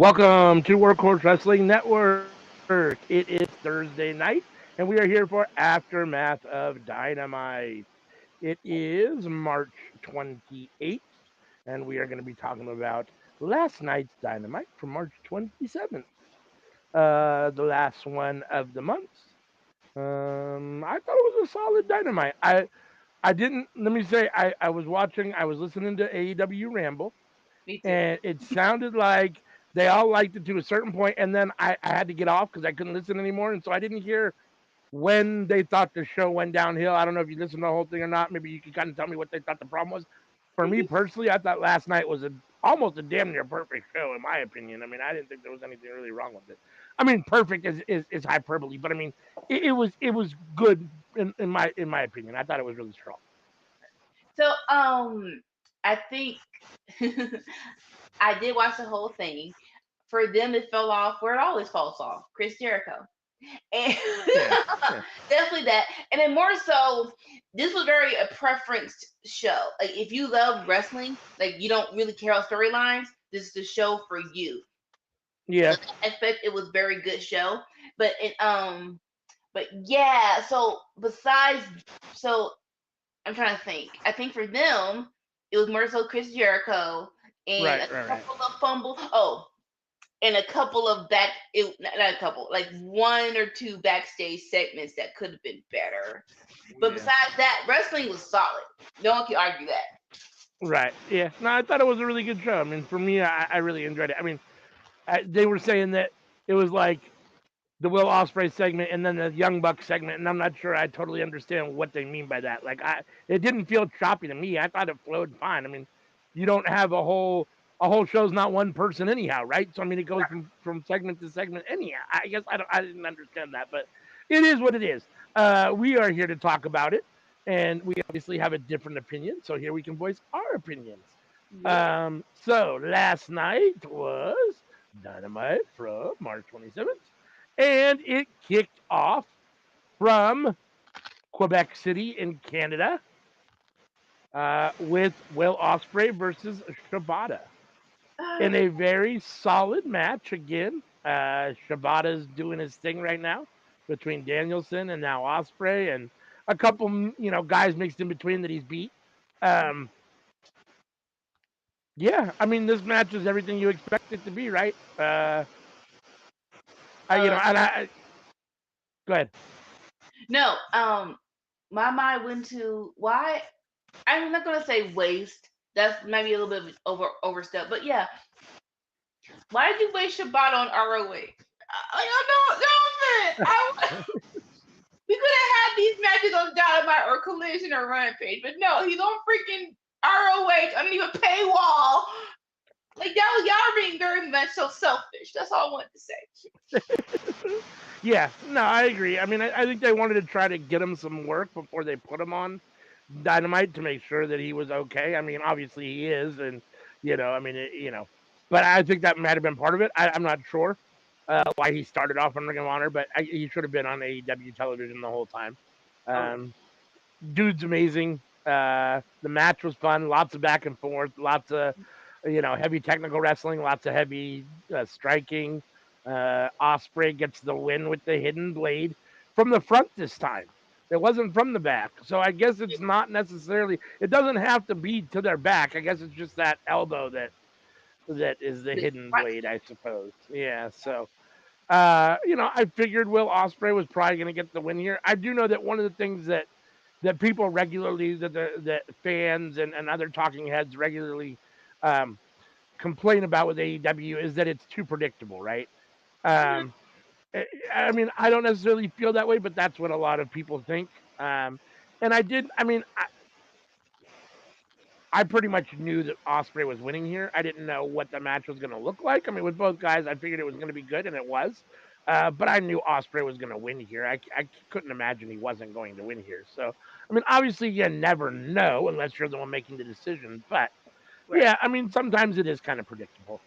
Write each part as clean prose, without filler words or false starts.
Welcome to Workhorse Wrestling Network. It is Thursday night, and we are here for Aftermath of Dynamite. It is March 28th, and we are going to be talking about last night's Dynamite from March 27th, the last one of the month. I thought it was a solid Dynamite. I didn't, let me say, I was listening to AEW Ramble, Me too. and it sounded like they all liked it to a certain point, and then I had to get off because I couldn't listen anymore, and so I didn't hear when they thought the show went downhill. I don't know if you listened to the whole thing or not. Maybe you could kind of tell me what they thought the problem was. For me personally, I thought last night was almost a damn near perfect show, in my opinion. I mean, I didn't think there was anything really wrong with it. I mean, perfect is hyperbole, but I mean, it was good in my opinion. I thought it was really strong. So, I think I did watch the whole thing. For them, it fell off where it always falls off. Chris Jericho, and Yeah, yeah, definitely that. And then more so, this was very a preference show. Like if you love wrestling, like you don't really care about storylines, this is the show for you. yeah. So I expect it was very good show. But but yeah. So besides, so I'm trying to think. I think for them, it was more so Chris Jericho and Right, a right, right. couple of fumbles. Oh, and a couple of not a couple, like one or two backstage segments that could have been better. But Yeah. besides that, wrestling was solid. No one can argue that. Right. Yeah. No, I thought it was a really good show. I mean, for me, I really enjoyed it. I mean, they were saying that it was like the Will Ospreay segment and then the Young Buck segment, and I'm not sure I totally understand what they mean by that. Like, it didn't feel choppy to me. I thought it flowed fine. I mean, you don't have a whole show's not one person anyhow, right? So I mean, it goes from segment to segment anyhow. I guess I didn't understand that, but it is what it is. We are here to talk about it, and we obviously have a different opinion, so here we can voice our opinions. Yeah. So last night was Dynamite from March 27th, and it kicked off from Quebec City in Canada with Will Ospreay versus Shibata in a very solid match. Again, Shibata's doing his thing right now between Danielson and now Ospreay, and a couple guys mixed in between that he's beat. Um, yeah, I mean this match is everything you expect it to be, right? I, you know, Uh, and I go ahead. no. My mind went to why. I'm not gonna say waste. That's maybe a little bit overstep, but yeah. Why did you waste Shabbat on ROH? We could have had these matches on Dynamite or Collision or Rampage, but no, he's on freaking ROH underneath a paywall. Like y'all are being very much so selfish. That's all I wanted to say. Yeah, no, I agree. I mean, I think they wanted to try to get him some work before they put him on Dynamite to make sure that he was okay. I mean, obviously he is, and I mean, but I think that might have been part of it. I'm not sure why he started off on Ring of Honor, but he should have been on AEW television the whole time. Oh yeah. Um, Dude's amazing. The match was fun. Lots of back and forth. Lots of heavy technical wrestling. Lots of heavy striking. Osprey gets the win with the hidden blade from the front this time. It wasn't from the back, so I guess it's not necessarily. It doesn't have to be to their back. I guess it's just that elbow that is the The hidden front. blade, I suppose. Yeah. So I figured Will Osprey was probably going to get the win here. I do know that one of the things that people regularly, that fans and other talking heads regularly um, complain about with AEW is that it's too predictable, right? Mhm. Um, I mean, I don't necessarily feel that way, but that's what a lot of people think. And I did. I mean, I pretty much knew that Osprey was winning here. I didn't know what the match was going to look like. I mean, with both guys, I figured it was going to be good, and it was. But I knew Osprey was going to win here. I couldn't imagine he wasn't going to win here. So, I mean, obviously, you never know unless you're the one making the decision. But Right. yeah, I mean, sometimes it is kind of predictable.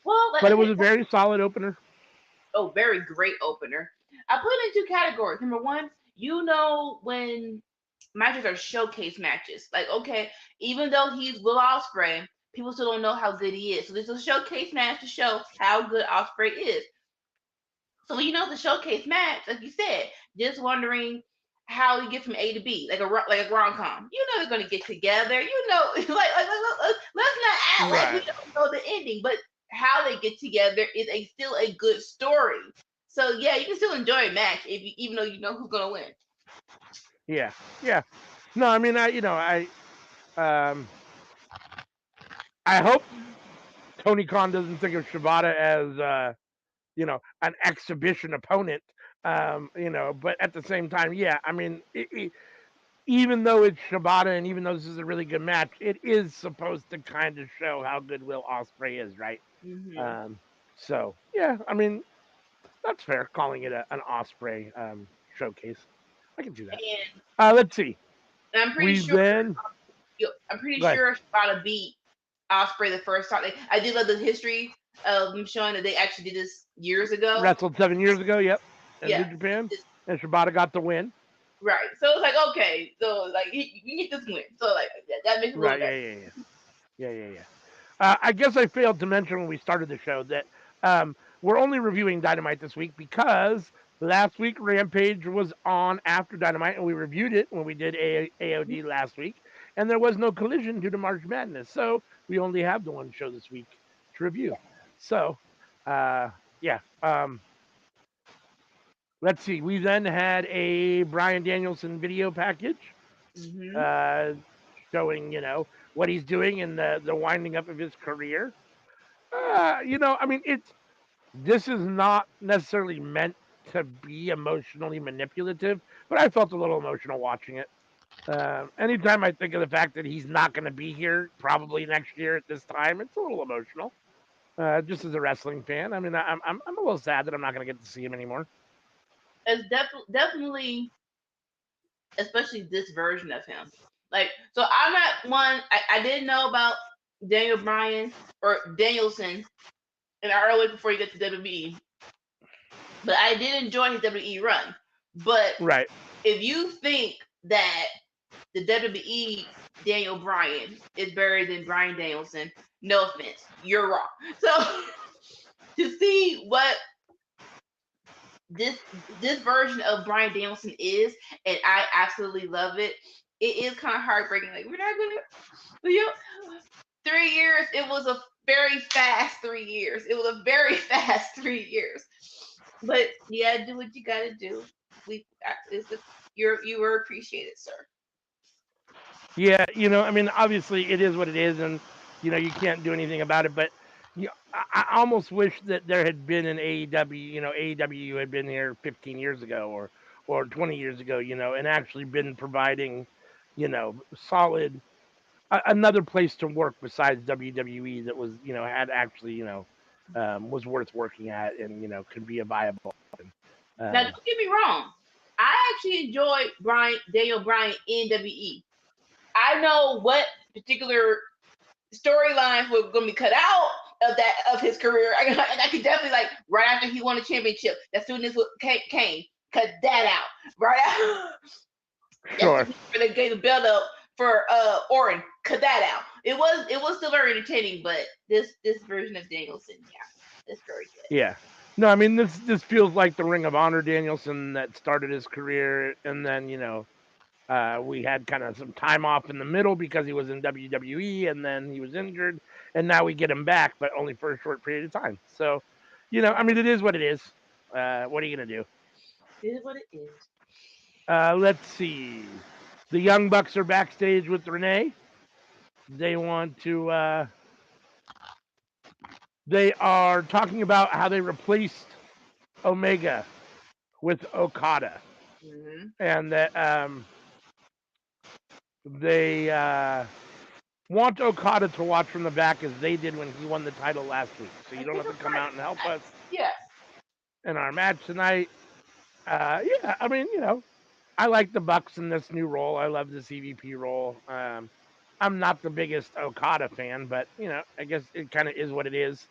Well, But it was okay. a very solid opener. Oh, very great opener. I put it in two categories. Number one, when matches are showcase matches. Like, okay, even though he's Will Ospreay, people still don't know how good he is. So this is a showcase match to show how good Osprey is. So when you know the showcase match, like you said, just wondering how we get from A to B, like a rom com. You know they're gonna get together. You know, let's not act like we Right. don't know the ending, but how they get together is still a good story. So yeah, you can still enjoy a match even though you know who's gonna win. Yeah. Yeah. No, I mean, um, I hope Tony Khan doesn't think of Shibata as, an exhibition opponent. But at the same time, yeah, I mean, even though it's Shibata and even though this is a really good match, it is supposed to kind of show how good Will Ospreay is, right? Hmm. Um, so yeah, I mean, that's fair calling it an Osprey showcase. I can do that. And Let's see. I'm pretty We sure then I'm pretty go ahead. sure Shibata beat Osprey the first time. Like, I did love the history of them showing that they actually did this years ago. Wrestled 7 years ago. Yep, in Yeah, New Japan, this, and Shibata got the win. right. So it's like okay, so like you get this win. So like that makes it a little Right. better. Yeah. Yeah. Yeah. Yeah. Yeah. Yeah. I guess I failed to mention when we started the show that we're only reviewing Dynamite this week because last week Rampage was on after Dynamite, and we reviewed it when we did AOD last week, and there was no collision due to March Madness, so we only have the one show this week to review. So, yeah. Let's see. We then had a Brian Danielson video package Mm-hmm. uh, showing, what he's doing and the winding up of his career. I mean, this is not necessarily meant to be emotionally manipulative, but I felt a little emotional watching it. Anytime I think of the fact that he's not going to be here probably next year at this time, it's a little emotional. Just as a wrestling fan, I mean, I'm a little sad that I'm not going to get to see him anymore. It's definitely, especially this version of him. Like, so I'm not one. I didn't know about Daniel Bryan or Danielson in early before he got to WWE, but I did enjoy his WWE run. But Right. if you think that the WWE Daniel Bryan is better than Bryan Danielson, no offense, you're wrong. So to see what this this version of Bryan Danielson is, and I absolutely love it. It is kind of heartbreaking. Like we're not gonna, you know, 3 years. It was a very fast 3 years. It was a very fast 3 years. But yeah, do what you gotta do. It's a, you were appreciated, sir. Yeah, I mean, obviously it is what it is, and you can't do anything about it. But I almost wish that there had been an AEW. AEW had been here 15 years ago or 20 years ago. And actually been providing, solid another place to work besides WWE that was had actually was worth working at and could be a viable option. Now, Um, don't get me wrong. I actually enjoy Daniel Bryan in WWE. I know what particular storylines were going to be cut out of his career. I could definitely like right after he won the championship, as soon as came, cut that out. Right after, as sure. soon as they gave the belt up for Orton, cut that out. It was still very entertaining, but this version of Danielson, yeah, it's very good. Yeah. No, I mean this feels like the Ring of Honor Danielson that started his career, and then we had kind of some time off in the middle because he was in WWE, and then he was injured, and now we get him back, but only for a short period of time. So, I mean, it is what it is. What are you gonna do? It is what it is. Let's see. The Young Bucks are backstage with Renee. They want to. They are talking about how they replaced Omega with Okada, Mm-hmm. and that they want Okada to watch from the back as they did when he won the title last week. So you I don't think have to I'm come right. out and help us Yeah. in our match tonight. Yeah, I mean, I like the Bucks in this new role. I love this EVP role. I'm not the biggest Okada fan, but I guess it kind of is what it is.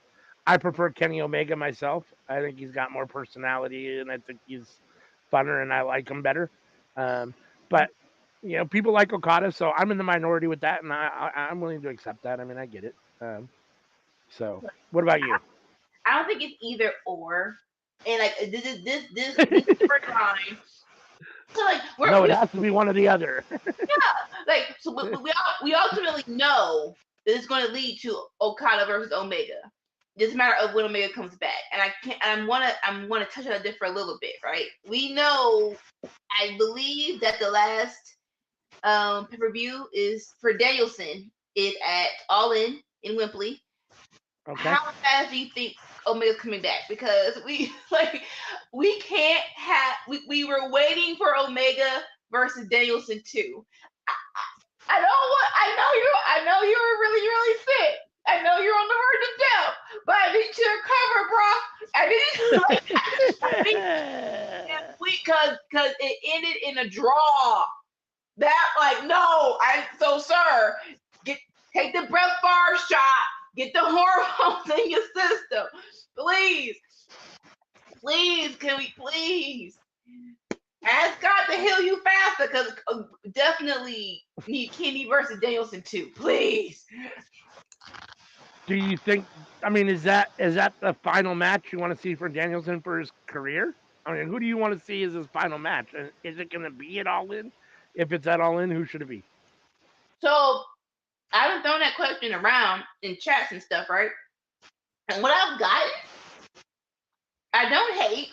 I prefer Kenny Omega myself. I think he's got more personality, and I think he's funner, and I like him better. But people like Okada, so I'm in the minority with that, and I'm willing to accept that. I mean, I get it. So, what about you? I don't think it's either or. And like this storyline. So like No, it has to be one or the other. like so we ultimately know that it's going to lead to Okada versus Omega. It's a matter of when Omega comes back, and I can't. And I'm wanna touch on this for a little bit, right? We know, I believe that the last pay per view is for Danielson is at All in Wembley. Okay. How fast do you think Omega's coming back? Because we like we can't have we were waiting for Omega versus Danielson too. I know what I know you're really really sick. I know you're on the verge of death, but I need you to recover, bro. I need like I need we cause it ended in a draw. That like no, so sir, get take the breath bar shot, get the hormones in your system, please, please, can we please ask God to heal you faster? Because definitely need Kenny versus Danielson too, please. Do you think? I mean, is that the final match you want to see for Danielson for his career? I mean, who do you want to see as his final match? And is it going to be at All In? If it's at All In, who should it be? So I've been throwing that question around in chats and stuff, right? And what I've gotten, I don't hate,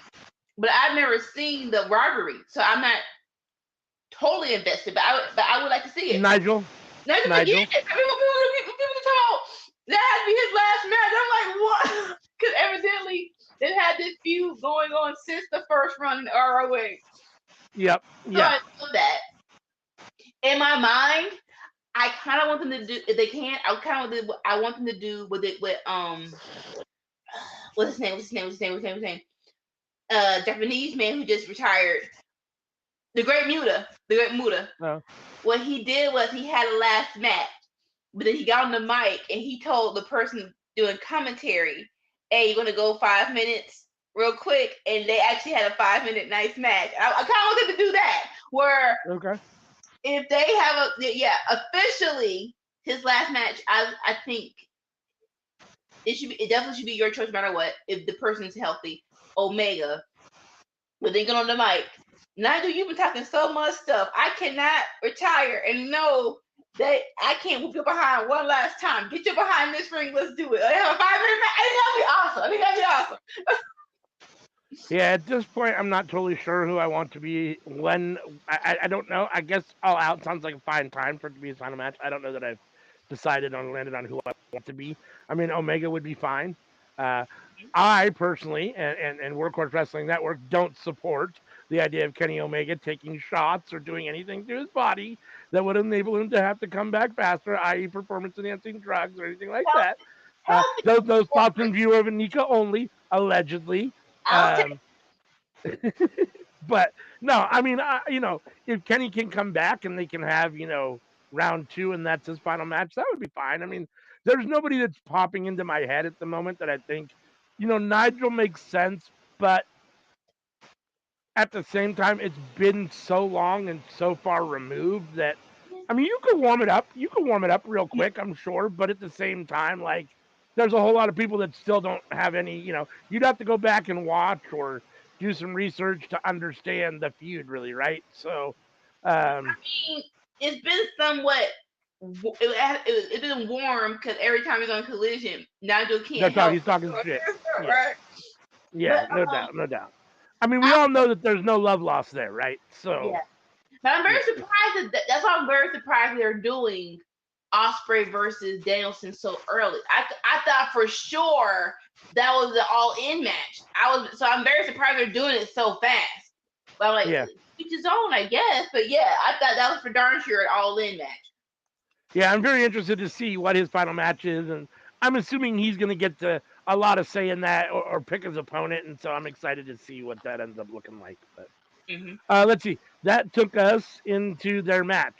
but I've never seen the rivalry, so I'm not totally invested. But I would like to see it. Nigel. Now just like, yeah, Nigel. people talk about that had to be his last match. I'm like, what? Because evidently they've had this feud going on since the first run in ROH. Yep. So Yep. I know that. In my mind, I kind of want them to do if they can. I want them to do with it with what's his name? What's his name? What's his name? What's his name? Japanese man who just retired, the Great Muta. The Great Muta. Oh. What he did was he had a last match, but then he got on the mic and he told the person doing commentary, "Hey, you're gonna go 5 minutes real quick," and they actually had a 5 minute nice match. I kind of wanted to do that, where Okay. if they have officially his last match, I think it definitely should be your choice no matter what. If the person's healthy, Omega, but then get on the mic. Nigel, you've been talking so much stuff. I cannot retire and know that I can't whoop your behind one last time. Get your behind this ring. Let's do it. I have a 5 minute match. I think that'd be awesome. I think that'd be awesome. Yeah, at this point, I'm not totally sure who I want to be. When I don't know. I guess All Out sounds like a fine time for it to be his final match. I don't know that I've decided on landed on who I want to be. I mean, Omega would be fine. Uh, I personally and Workhorse Wrestling Network don't support the idea of Kenny Omega taking shots or doing anything to his body that would enable him to have to come back faster, i.e., performance enhancing drugs or anything like that. Healthy. Those thoughts in view of Anika only, allegedly. I'll take. Um, but no, I mean, if Kenny can come back and they can have, round two and that's his final match, that would be fine. I mean, there's nobody that's popping into my head at the moment that I think, Nigel makes sense, but at the same time, it's been so long and so far removed that, I mean, you could warm it up. You could warm it up real quick, I'm sure, but at the same time, like, there's a whole lot of people that still don't have any, you'd have to go back and watch or do some research to understand the feud, really, right? So, I mean, it's been somewhat. It's been warm because every time he's on Collision, Nigel can't help. he's talking shit. Yeah, Right. yeah, But no doubt, no doubt. I mean, we I, all know that there's no love lost there, right? So, yeah. But I'm very yeah. surprised that's why I'm very surprised they're doing Osprey versus Danielson so early. I thought for sure that was the all in match. I'm very surprised they're doing it so fast. But I'm like, Yeah. each his own, I guess. But yeah, I thought that was for darn sure an all in match. Yeah, I'm very interested to see what his final match is, and I'm assuming he's going to get to a lot of say in that or pick his opponent, and so I'm excited to see what that ends up looking like. But Mm-hmm. let's see. That took us into their match,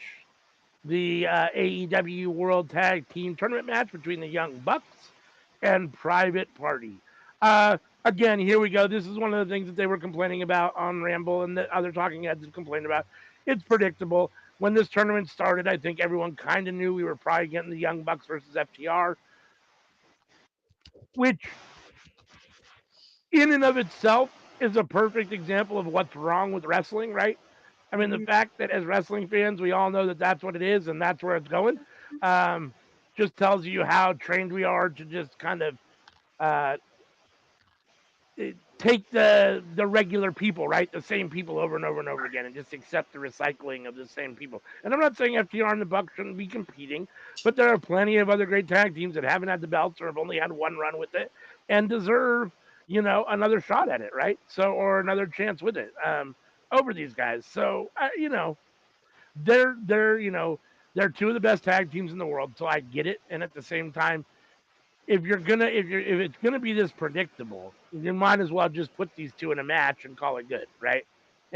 the AEW World Tag Team Tournament match between the Young Bucks and Private Party. Again, here we go. This is one of the things that they were complaining about on Ramble, and that other talking heads have complained about. It's predictable when this tournament started, I think everyone kind of knew we were probably getting the Young Bucks versus FTR, which in and of itself is a perfect example of what's wrong with wrestling, right? I mean, the Mhm. fact that as wrestling fans, we all know that that's what it is and that's where it's going, um, just tells you how trained we are to just kind of uh, take the regular people, right? The same people over and over and over again, and just accept the recycling of the same people. And I'm not saying FTR and the Bucks shouldn't be competing, but there are plenty of other great tag teams that haven't had the belts or have only had one run with it and deserve, another shot at it, right? So or another chance with it over these guys. So they're two of the best tag teams in the world, so I get it. And at the same time, if it's gonna be this predictable, you might as well just put these two in a match and call it good, right?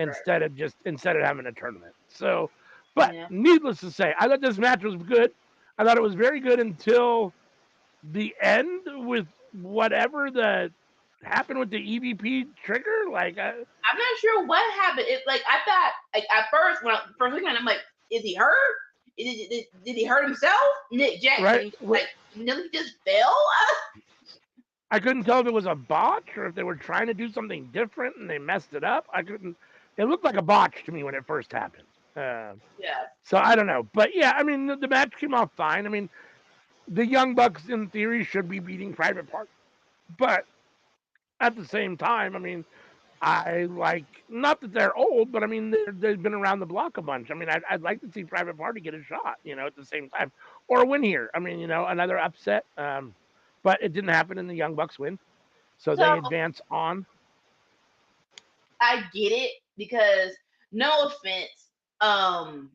Right. Instead of having a tournament. So, but Yeah. needless to say, I thought this match was good. I thought it was very good until the end with whatever the happened with the EVP trigger. I'm not sure what happened. It like I thought like at first when I first looking at it, I'm like, is he hurt? Did he hurt himself? Nick right? Jackson like Nelly just fell. I couldn't tell if it was a botch or if they were trying to do something different and they messed it up. I couldn't. It looked like a botch to me when it first happened. Yeah. So I don't know, but yeah, I mean the match came off fine. I mean the Young Bucks in theory should be beating Private Party, but at the same time, I mean I like not that they're old, but I mean they've been around the block a bunch. I mean I'd like to see Private Party get a shot, at the same time or win here. I mean another upset, but it didn't happen, and the Young Bucks win, so So they advance on. I get it because no offense, um,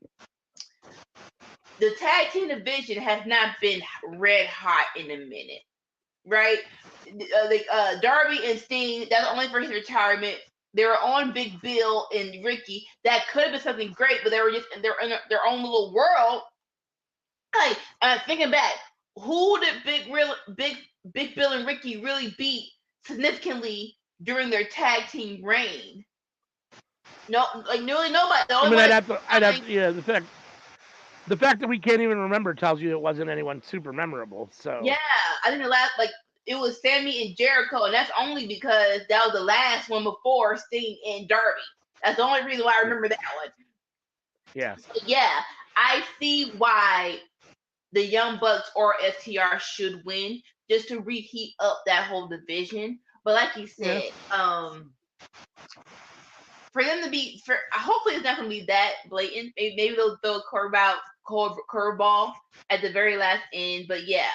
the tag team division has not been red hot in a minute, right? Darby and Sting, that's only for his retirement. They were on Big Bill and Ricky. That could have been something great, but they were just in their own little world. Like, thinking back, who did Big Bill and Ricky really beat significantly during their tag team reign? No, like nearly nobody. The I only mean one that I'd have coming, to, yeah, the fact that we can't even remember tells you it wasn't anyone super memorable. yeah, So I think the last like it was Sammy and Jericho, and that's only because that was the last one before Sting and Darby. That's the only reason why I yeah, remember that one. yeah. So yeah, I see why the Young Bucks or FTR should win just to reheat up that whole division. But like you Yeah. said, for them to be for hopefully it's not gonna be that blatant. Maybe they'll throw a curveball at the very last end. But yeah,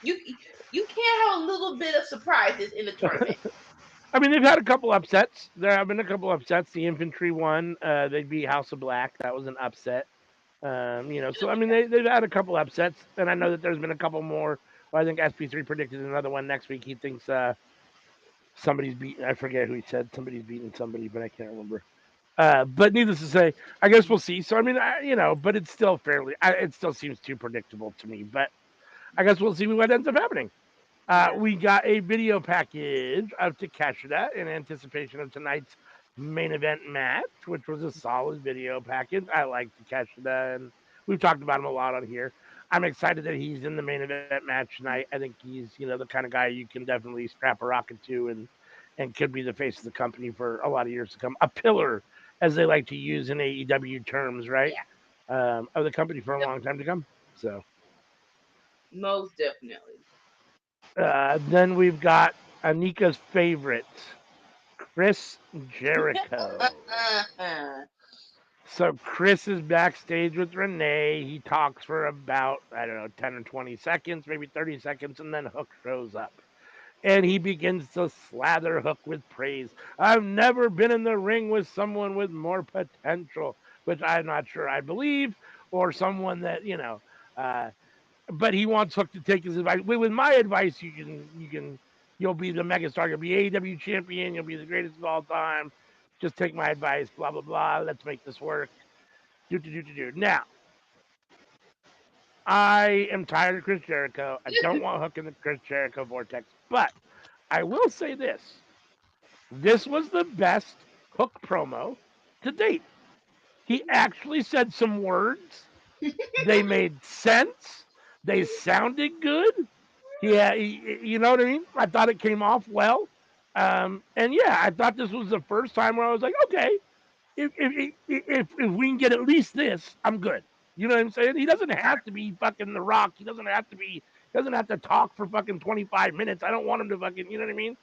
you you can't have a little bit of surprises in the tournament. I mean, they've had a couple upsets. There have been a couple upsets. The infantry won. They beat House of Black. That was an upset. So I mean, they've had a couple upsets, and I know that there's been a couple more. Well, I think SP3 predicted another one next week. He thinks somebody's beating. I forget who he said. Somebody's beating somebody, but I can't remember. But needless to say, I guess we'll see. So I mean, but it's still it still seems too predictable to me. But I guess we'll see what ends up happening. Yeah. We got a video package of Takeshita in anticipation of tonight's main event match, which was a solid video package. I like Takeshita, and we've talked about him a lot on here. I'm excited that he's in the main event match tonight. I think he's, the kind of guy you can definitely strap a rocket to, and could be the face of the company for a lot of years to come. A pillar, as they like to use in AEW terms, right? Yeah. Of the company for a Yep. long time to come. So Most definitely. then we've got Anika's favorite, Chris Jericho. So Chris is backstage with Renee. He talks for about, I don't know, 10 or 20 seconds, maybe 30 seconds, and then Hook shows up. And he begins to slather Hook with praise. I've never been in the ring with someone with more potential, which I'm not sure I believe, or someone that, uh, but he wants Hook to take his advice. With my advice, you'll be the megastar. You'll be AEW champion. You'll be the greatest of all time. Just take my advice. Blah blah blah. Let's make this work. Do. Now, I am tired of Chris Jericho. I don't want Hook in the Chris Jericho vortex. But I will say this: this was the best Hook promo to date. He actually said some words. They made sense. They sounded good. You know what I mean? I thought it came off well. And yeah, I thought this was the first time where I was like, okay, if we can get at least this, I'm good. You know what I'm saying? He doesn't have to be fucking The Rock. He doesn't have to talk for fucking 25 minutes. I don't want him to fucking, you know what I mean?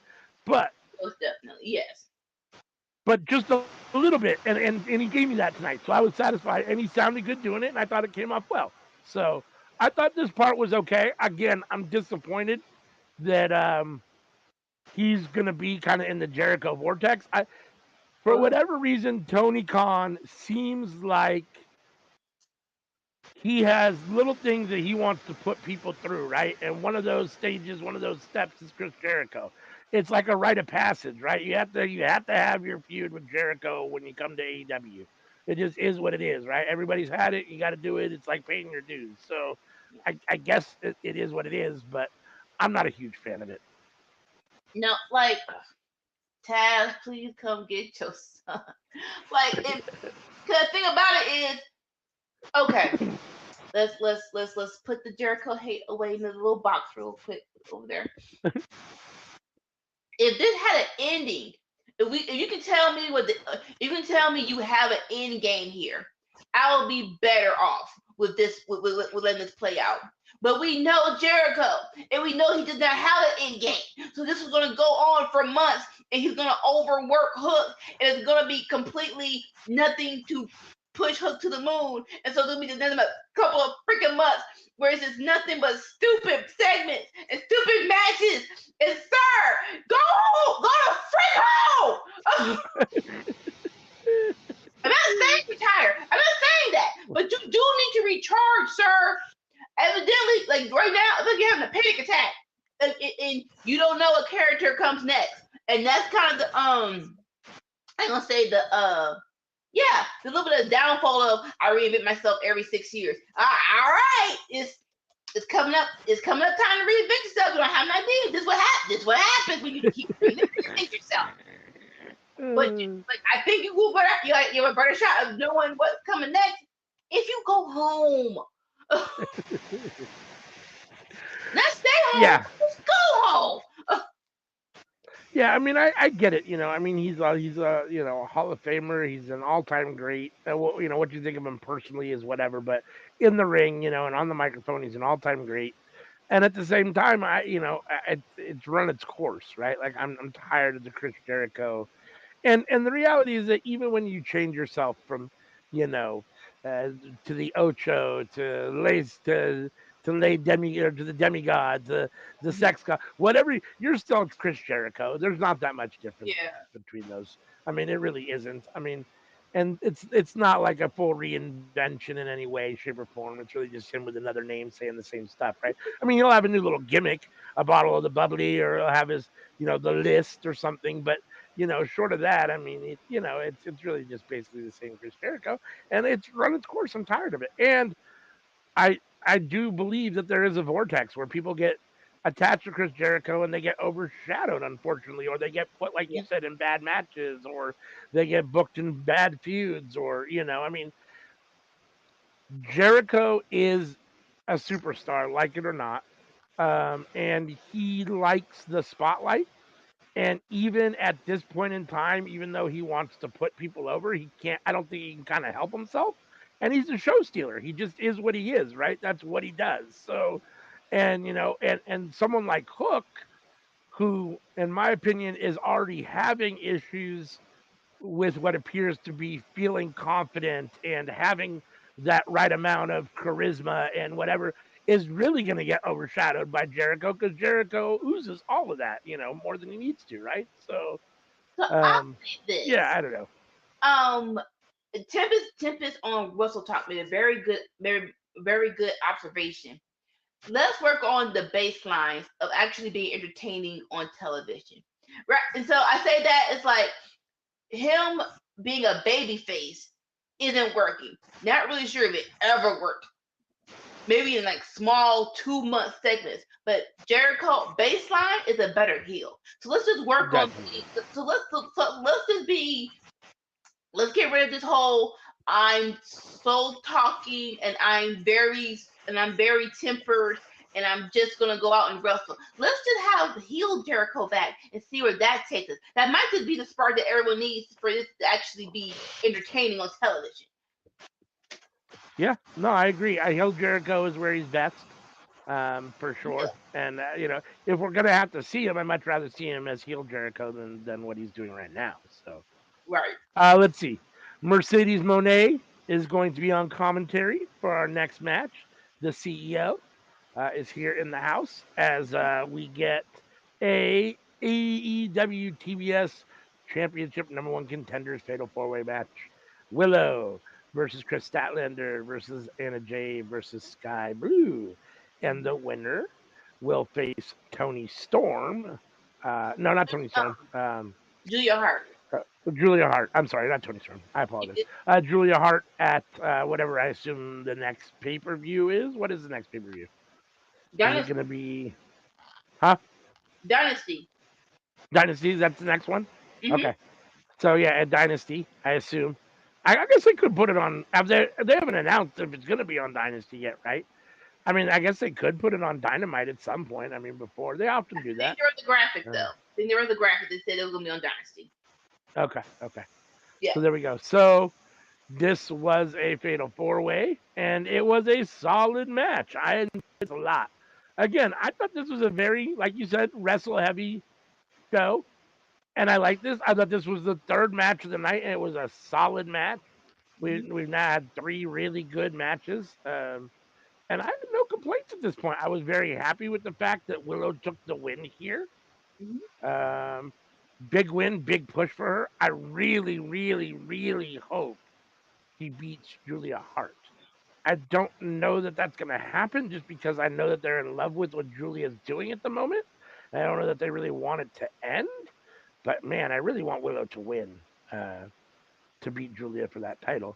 But Most definitely, yes. just a little bit, and he gave me that tonight, so I was satisfied, and he sounded good doing it, and I thought it came off well. So I thought this part was okay. Again, I'm disappointed that he's gonna be kind of in the Jericho vortex. For whatever reason, Tony Khan seems like he has little things that he wants to put people through, right? And one of those stages, one of those steps is Chris Jericho. It's like a rite of passage, right? You have to have your feud with Jericho when you come to AEW. It just is what it is, right? Everybody's had it. You got to do it. It's like paying your dues. So I guess it is what it is, but I'm not a huge fan of it. No, like Taz, please come get your son. Like, if cause the thing about it is, okay, let's put the Jericho hate away in the little box real quick over there. If this had an ending, if you can tell me you can tell me you have an end game here, I will be better off with this with letting this play out. But we know Jericho, and we know he does not have an end game. So this is going to go on for months, and he's going to overwork Hook, and it's going to be completely nothing to push Hook to the moon. And so there'll be another couple of freaking months where it's just nothing but stupid segments and stupid matches. And sir, go to freak home. I'm not saying retire. I'm not saying that, but you do need to recharge, sir. Evidently, like right now, it's like you're having a panic attack, and you don't know what character comes next, and that's kind of the I'm gonna say yeah, the little bit of downfall of I reinvent myself every 6 years. All right, it's coming up. It's coming up time to reinvent yourself. You don't have an idea. This what happens. This what happens when you keep reinventing yourself. But like, I think you will better. You have a better shot of knowing what's coming next if you go home. Not stay home. Yeah. Just go home. Yeah, I mean, I get it. I mean, he's a Hall of Famer. He's an all time great. What you think of him personally is whatever, but in the ring, and on the microphone, he's an all time great. And at the same time, it's run its course, right? Like I'm tired of the Chris Jericho. And the reality is that even when you change yourself from, you know, uh, to the Ocho to Lace to lay demi or to the demigod to the sex god, whatever, you're still Chris Jericho. There's not that much difference Yeah. between those. I mean, it really isn't. I mean, and it's not like a full reinvention in any way, shape, or form. It's really just him with another name saying the same stuff, right? I mean, he'll have a new little gimmick, a bottle of the bubbly, or he'll have his, the list or something, but short of that, I mean, it's really just basically the same Chris Jericho, and it's run its course. I'm tired of it, and I do believe that there is a vortex where people get attached to Chris Jericho and they get overshadowed, unfortunately, or they get put, like Yeah. you said, in bad matches, or they get booked in bad feuds, or I mean, Jericho is a superstar, like it or not, and he likes the spotlight. And even at this point in time, even though he wants to put people over, he can't. I don't think he can kind of help himself. And he's a show stealer. He just is what he is, right? That's what he does. So, and and someone like Hook, who, in my opinion, is already having issues with what appears to be feeling confident and having that right amount of charisma and whatever, is really going to get overshadowed by Jericho because Jericho oozes all of that, more than he needs to, right? So, So I'll um, say yeah, this. I don't know. Um, Tempest on Russell Talk made a very good observation. Let's work on the baselines of actually being entertaining on television, right? And so I say that it's like him being a baby face isn't working. Not really sure if it ever worked. Maybe in like small 2 month segments, but Jericho baseline is a better heel. So let's just work on. Definitely. So let's just be. Let's get rid of this whole I'm so talking, and I'm very tempered, and I'm just gonna go out and wrestle. Let's just have heel Jericho back and see where that takes us. That might just be the spark that everyone needs for this to actually be entertaining on television. Yeah, no, I agree. I hope Jericho is where he's best, for Yeah, sure. And if we're gonna have to see him, I'd much rather see him as heel Jericho than what he's doing right now. So right. let's see. Mercedes Monet is going to be on commentary for our next match. The CEO is here in the house as we get a AEW TBS Championship number one contenders fatal four way match. Willow versus Chris Statlander versus Anna Jay versus Sky Blue. And the winner will face Tony Storm. No, not Tony Storm. Julia Hart. Uh, Julia Hart. I'm sorry, not Tony Storm. I apologize. Julia Hart at whatever I assume the next pay per view is. What is the next pay per view? Is it Dynasty. going to be, huh? Dynasty. Dynasty? That's the next one? Mm-hmm. Okay. So, yeah, at Dynasty, I assume. I guess they could put it on. They haven't announced if it's going to be on Dynasty yet, right? I mean, I guess they could put it on Dynamite at some point. I mean, before. They often do I think that. there was the graphic though. Uh, I think there was the graphic that said it was gonna be on Dynasty. okay. Okay. Yeah. So, there we go. So, this was a fatal four way, and it was a solid match. I enjoyed it a lot. Again, I thought this was a very, like you said, wrestle heavy show. And I like this. I thought this was the third match of the night, and it was a solid match. Mm-hmm. We've now had three really good matches, and I had no complaints at this point. I was very happy with the fact that Willow took the win here. Mm-hmm. Um, Big win, big push for her. I really, really, really hope she beats Julia Hart. I don't know that that's going to happen just because I know that they're in love with what Julia's doing at the moment. I don't know that they really want it to end. But man, I really want Willow to win, to beat Julia for that title.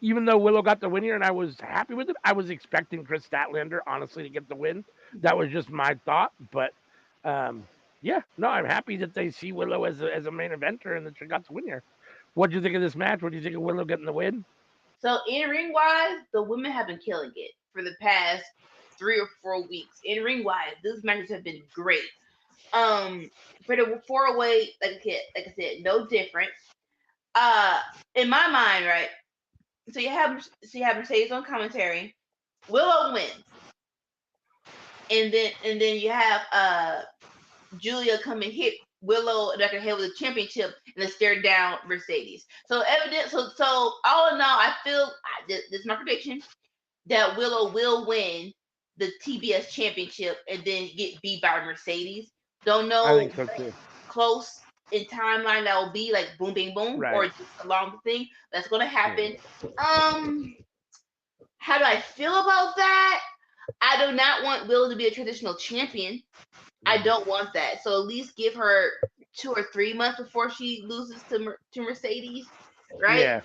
Even though Willow got the win here and I was happy with it, I was expecting Chris Statlander honestly to get the win. That was just my thought, but yeah, no, I'm happy that they see Willow as a main eventer and that she got the win here. What do you think of this match? What do you think of Willow getting the win? So in ring wise, the women have been killing it for the past 3 or 4 weeks. In ring wise, these matches have been great. Um, for the 4-way, like I said, no different. Uh, in my mind, right? So you have Mercedes on commentary. Willow wins, and then you have Julia come and hit Willow in the back of the head with a championship and then stare down Mercedes. So evident. So all in all, I feel this is my prediction that Willow will win the TBS championship and then get beat by Mercedes. Don't I know think so too. close in timeline that will be like boom, bing, boom, or Right. just along the thing that's going to Yeah. happen. How do I feel about that? I do not want Willow to be a traditional champion. I Mm. don't want that. So at least give her 2 or 3 months before she loses to Mercedes, right? Yeah.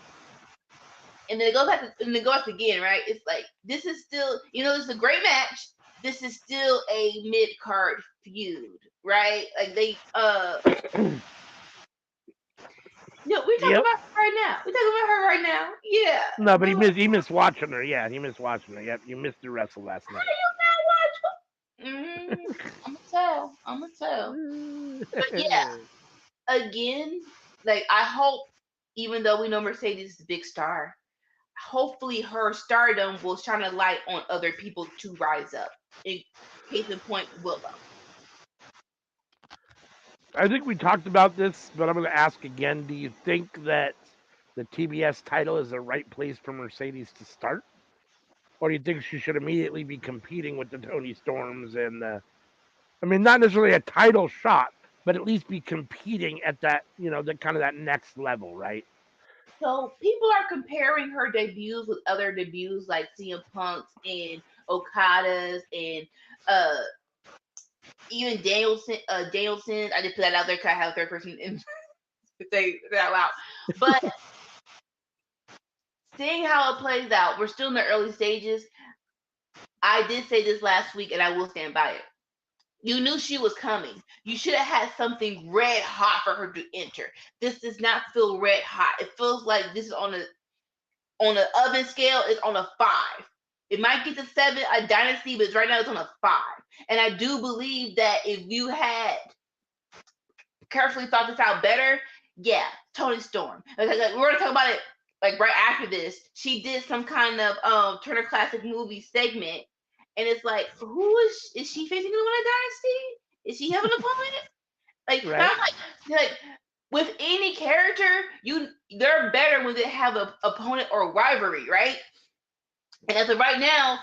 And then it goes back to, and then it goes again, right? It's like this is still, this is a great match. This is still a mid card feud, right? Like we're talking Yep. about her right now. We're talking about her right now. Yeah. No, but he Well, missed. He missed watching her. Yeah, he missed watching her. Yep, you missed the wrestle last how night. do you not watch her? I'm gonna tell. I'm gonna tell. But yeah, again, like I hope, even though we know Mercedes is a big star, hopefully her stardom will shine a light on other people to rise up. In case in point, Willow. I think we talked about this, but I'm going to ask again. Do you think that the TBS title is the right place for Mercedes to start, or do you think she should immediately be competing with the Tony Storms and I mean, not necessarily a title shot, but at least be competing at that, the kind of that next level, right? So people are comparing her debuts with other debuts like CM Punk's and Okada's and uh even Danielson. I just put that out there because I have a third person in say that out loud. But seeing how it plays out, we're still in the early stages. I did say this last week, and I will stand by it. You knew she was coming. You should have had something red hot for her to enter. This does not feel red hot. It feels like this is on the oven scale. It's on a 5. It might get to 7 a dynasty, but right now it's on a 5. And I do believe that if you had carefully thought this out better, yeah, Tony Storm. Like, we're gonna talk about it like right after this. She did some kind of Turner Classic Movie segment, and it's like, who is she facing anyone in Dynasty? Is she having an opponent? Like, right? I'm like with any character, they're better when they have an opponent or rivalry, right? And as of right now,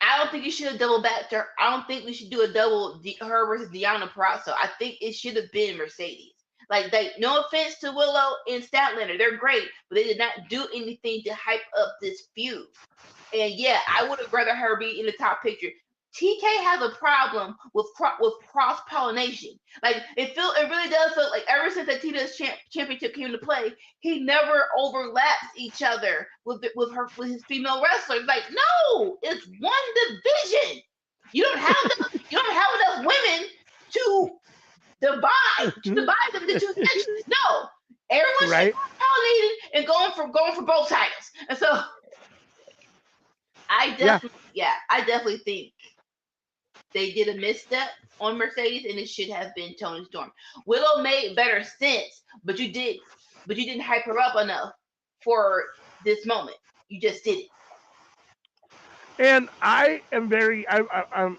I don't think you should have double backed her. I don't think we should do a double her versus Deanna Prazo. I think it should have been Mercedes. Like, no offense to Willow and Statlander, they're great, but they did not do anything to hype up this feud. And yeah, I would have rather her be in the top picture. TK has a problem with cross pollination. Like, it really does feel like ever since the Tita's championship came into play, he never overlaps each other with his female wrestlers. Like, no, it's one division. You don't have enough women to divide them into two sections. No, everyone should Right? be pollinating and going for both titles. And so Yeah. I definitely think they did a misstep on Mercedes, and it should have been Tony Storm. Willow made better sense, but you didn't hype her up enough for this moment. You just didn't. And I am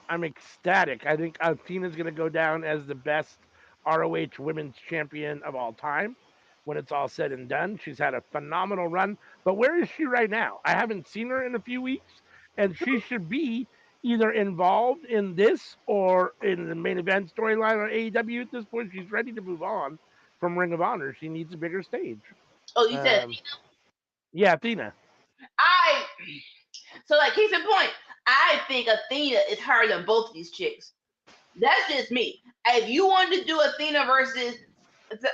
I'm ecstatic. I think Athena's going to go down as the best ROH Women's Champion of all time when it's all said and done. She's had a phenomenal run, but where is she right now? I haven't seen her in a few weeks, and she should be either involved in this or in the main event storyline on AEW at this point. She's ready to move on from Ring of Honor. She needs a bigger stage. Oh, you said Um, yeah, Athena. I. So, like, case in point, I think Athena is higher than both of these chicks. That's just me. If you wanted to do Athena versus,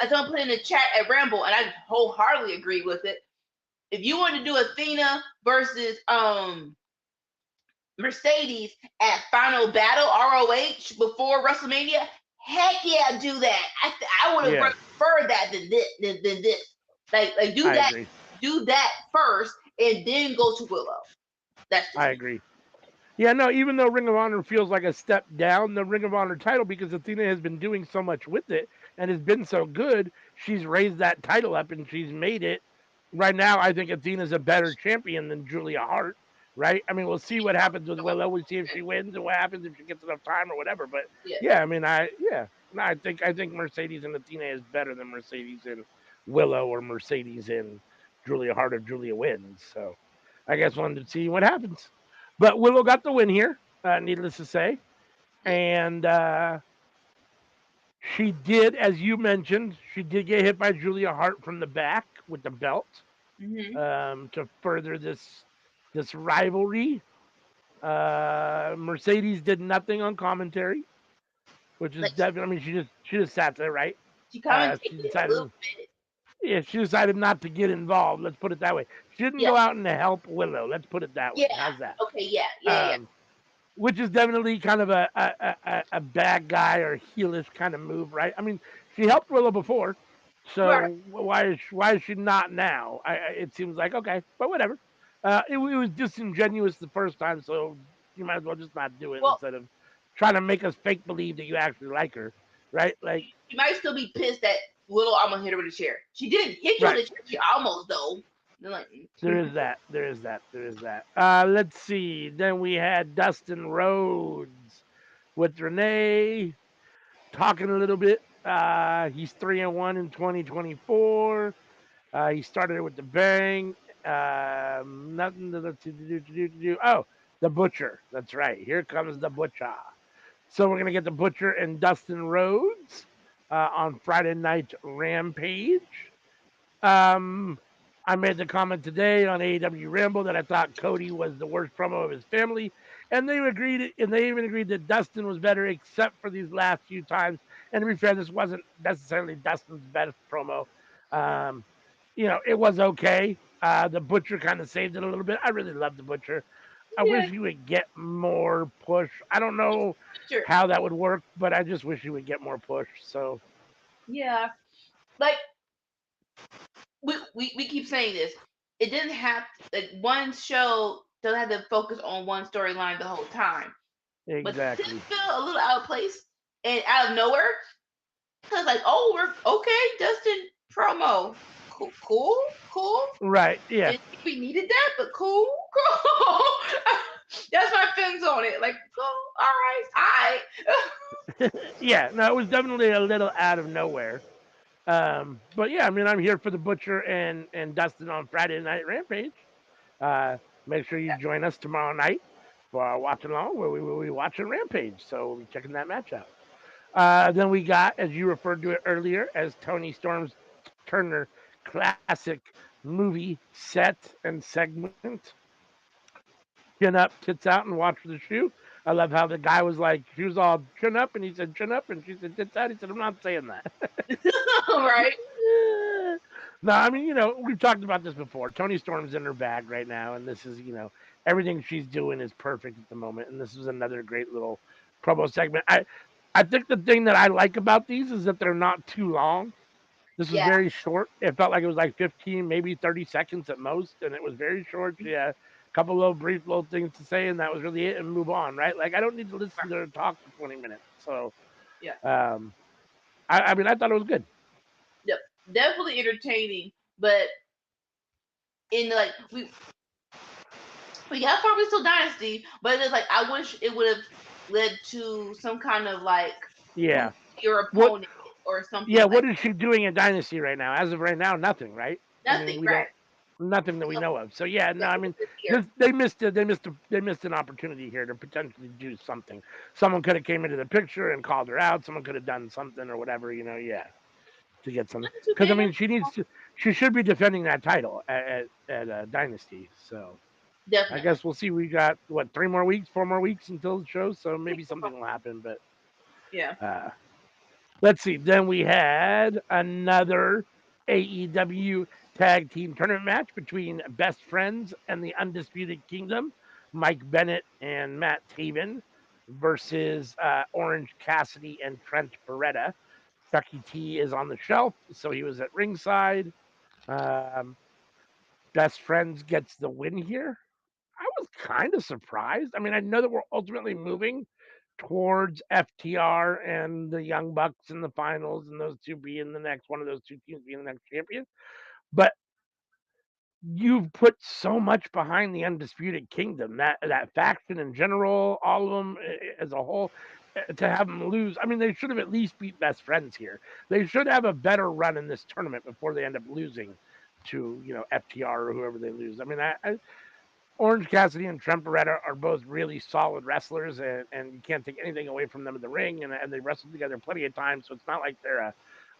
someone put in the chat at Ramble, and I wholeheartedly agree with it. If you wanted to do Athena versus Mercedes at Final Battle ROH before WrestleMania, heck yeah, do that. I would have Yeah, preferred that than this. Like I agree. do that first, and then go to Willow. That's I just me. agree. Yeah, no, even though Ring of Honor feels like a step down the Ring of Honor title because Athena has been doing so much with it and has been so good, she's raised that title up and she's made it. Right now, I think Athena's a better champion than Julia Hart, right? I mean, we'll see what happens with Willow. We'll see if she wins and what happens if she gets enough time or whatever. But Yeah. yeah, I mean, no, I think Mercedes and Athena is better than Mercedes and Willow or Mercedes and Julia Hart or Julia wins. So I guess we'll to see what happens. But Willow got the win here, needless to say. Yeah. And she did, as you mentioned, she did get hit by Julia Hart from the back with the belt Mm-hmm. to further this rivalry. Mercedes did nothing on commentary, which is Like, definitely. I mean, she just sat there, right? she She commentated a little decided, bit. yeah, she decided not to get involved. Let's put it that way. She didn't Yeah. go out and help Willow. Let's put it that way. Yeah. How's that? Okay. Yeah. Yeah. Yeah. Um, which is definitely kind of a bad guy or heelish kind of move, right? I mean, she helped Willow before, Right. so why is she not now? It seems like okay, but whatever. It was disingenuous the first time, so you might as well just not do it Well, instead of trying to make us fake believe that you actually like her, right? Like, you might still be pissed that Willow almost hit her with a chair. She didn't hit you with right. a chair. She almost though. They're like, There is that. There is that. There is that. Let's see. Then we had Dustin Rhodes with Renee talking a little bit. He's 3-1 in 2024. He started with the bang. Nothing to do. Oh, the butcher. That's right. Here comes the butcher. So we're gonna get the butcher and Dustin Rhodes on Friday night Rampage. Um, I made the comment today on AEW Ramble that I thought Cody was the worst promo of his family, and they agreed, and they even agreed that Dustin was better, except for these last few times. And to be fair, this wasn't necessarily Dustin's best promo. Um, it was okay. The Butcher kind of saved it a little bit. I really love the Butcher. I Yeah, wish you would get more push. I don't know sure. how that would work, but I just wish you would get more push. So Yeah, like we keep saying this. It didn't have like one show doesn't have to focus on one storyline the whole time. But this exactly. felt a little out of place and out of nowhere. I was like, oh, we're okay, Dustin promo. Cool, cool, cool. Right. Yeah. Didn't think we needed that, but cool, cool. That's my feelings on it. Like, cool, all right. Yeah. No, it was definitely a little out of nowhere. But yeah, I mean, I'm here for the Butcher and Dustin on Friday Night Rampage. Uh, Make sure you join us tomorrow night for our watch along where we will be watching Rampage. So we'll be checking that match out. Then we got, as you referred to it earlier, as Tony Storm's Turner classic movie set and segment. Chin up, tits out, and watch for the shoe. I love how the guy was like, she was all chin up, and he said chin up, and she said tits out. He said, I'm not saying that. Right? No, I mean, we've talked about this before. Tony Storm's in her bag right now, and this is, everything she's doing is perfect at the moment. And this is another great little promo segment. I think the thing that I like about these is that they're not too long. This was Yeah. very short. It felt like it was like 15, maybe 30 seconds at most, and it was very short. She had a couple little brief little things to say, and that was really it, and move on, right? Like I don't need to listen to her talk for 20 minutes. So, Yeah. um, I mean, I thought it was good. Yep. Definitely entertaining, but in like we got Barbie Still Dynasty, but it's like I wish it would have led to some kind of like who's Yeah. your What? opponent or something Yeah. like What is she doing in Dynasty right now? As of right now, nothing. Right? I mean, nothing, we right? don't nothing that we So know of. So yeah, no, that I was mean, this year. they missed an opportunity here to potentially do something. Someone could have came into the picture and called her out. Someone could have done something or whatever. Yeah, to get something. Nothing too Because I major. mean, she should be defending that title at Dynasty. So I Definitely. guess we'll see. We got what 3 more weeks, 4 more weeks until the show. So maybe something will happen. But Yeah. uh, let's see. Then we had another AEW tag team tournament match between Best Friends and the Undisputed Kingdom, Mike Bennett and Matt Taven versus Orange Cassidy and Trent Beretta. Chucky T is on the shelf, so he was at ringside. Um, Best Friends gets the win here. I was kind of surprised. I mean, I know that we're ultimately moving towards FTR and the Young Bucks in the finals, and those two being the next one of those two teams being the next champion. But you've put so much behind the Undisputed Kingdom, that faction in general, all of them as a whole. To have them lose, I mean, they should have at least beat Best Friends here. They should have a better run in this tournament before they end up losing to FTR or whoever they lose. I mean, Orange Cassidy and Trent Beretta are both really solid wrestlers, and you can't take anything away from them in the ring, and they wrestled together plenty of times, so it's not like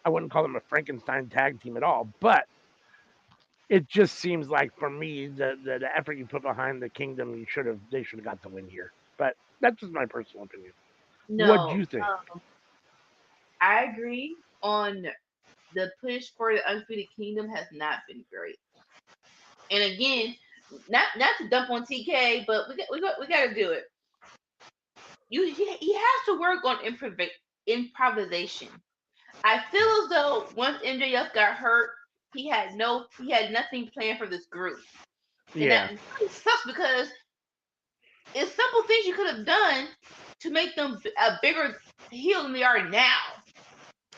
I wouldn't call them a Frankenstein tag team at all, but it just seems like for me the effort you put behind the Kingdom, they should have got the win here. But that's just my personal opinion. What do No, you think? I agree on the push for the Undisputed Kingdom has not been great. And again, not to dump on TK, but we got to do it. He has to work on improvisation. I feel as though once MJF got hurt, he had nothing planned for this group, and that Yeah, really sucks because it's simple things you could have done to make them a bigger heel than they are now.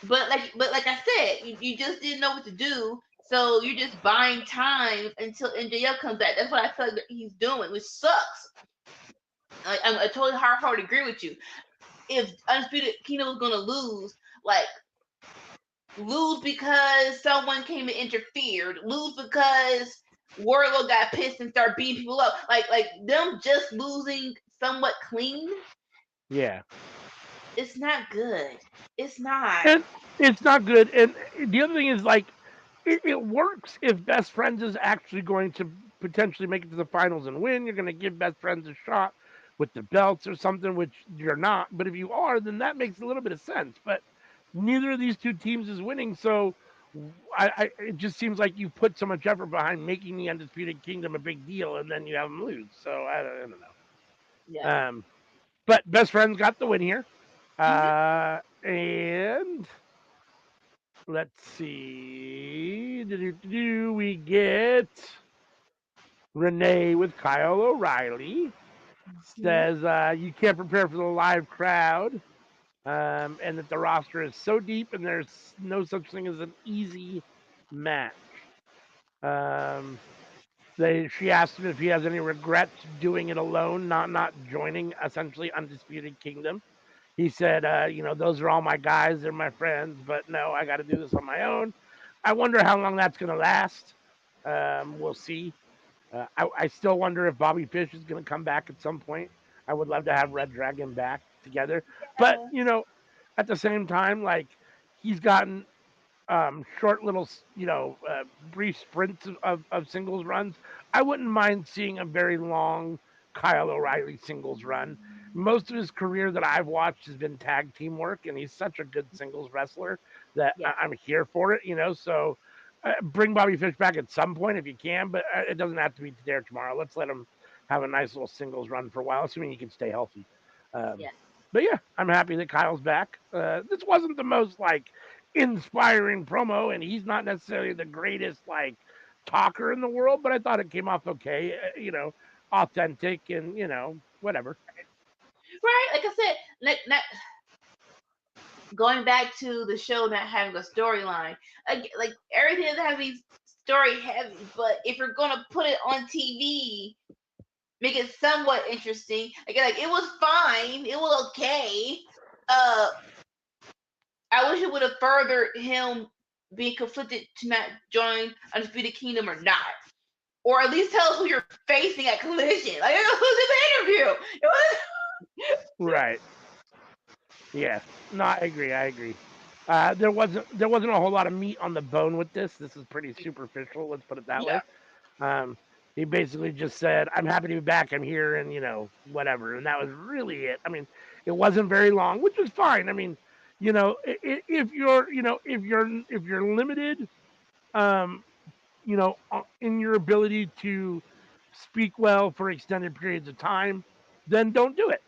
But like I said, you just didn't know what to do, so you're just buying time until MJF comes back. That's what I feel like he's doing, which sucks. I totally hard agree with you. If Undisputed Kingdom was gonna lose, like lose because someone came and interfered, lose because Warlow got pissed and started beating people up, like them just losing somewhat clean, yeah. it's not good. It's not. And it's not good. And the other thing is like it works if Best Friends is actually going to potentially make it to the finals and win. You're going to give Best Friends a shot with the belts or something, which you're not. But if you are, then that makes a little bit of sense. But neither of these two teams is winning. So it just seems like you put so much effort behind making the Undisputed Kingdom a big deal, and then you have them lose. So I don't know. Yeah. But best friends got the win here, Hmm. and let's see. We get Renee with Kyle O'Reilly. Hmm. Says you can't prepare for the live crowd, and that the roster is so deep and there's no such thing as an easy match. Um, she asked him if he has any regrets doing it alone, not joining essentially Undisputed Kingdom. He said, those are all my guys, they're my friends, but no, I got to do this on my own. I wonder how long that's going to last. We'll see. I still wonder if Bobby Fish is going to come back at some point. I would love to have Red Dragon back together, but at the same time, like he's gotten short little, brief sprints of singles runs. I wouldn't mind seeing a very long Kyle O'Reilly singles run. Most of his career that I've watched has been tag team work, and he's such a good singles wrestler that Yeah. I'm here for it. So bring Bobby Fish back at some point if you can, but it doesn't have to be today or tomorrow. Let's let him have a nice little singles run for a while, assuming he can stay healthy. Um, Yeah. but yeah, I'm happy that Kyle's back. This wasn't the most like inspiring promo, and he's not necessarily the greatest like talker in the world, but I thought it came off okay. Authentic and whatever. Right. Like I said, going back to the show not having a storyline, like everything doesn't have to be story heavy, but if you're gonna put it on TV, make it somewhat interesting. Like it was fine, it was okay. Uh, I wish it would have furthered him being conflicted to not join Undisputed Kingdom or not, or at least tell us who you're facing at Collision. Like it was just an interview. It was. Right. Yeah. No, I agree. I agree. There wasn't a whole lot of meat on the bone with this. This is pretty superficial. Let's put it that Yeah. way. Um, he basically just said, "I'm happy to be back. I'm here, and whatever." And that was really it. I mean, it wasn't very long, which was fine. I mean, if you're limited, um, in your ability to speak well for extended periods of time, then don't do it.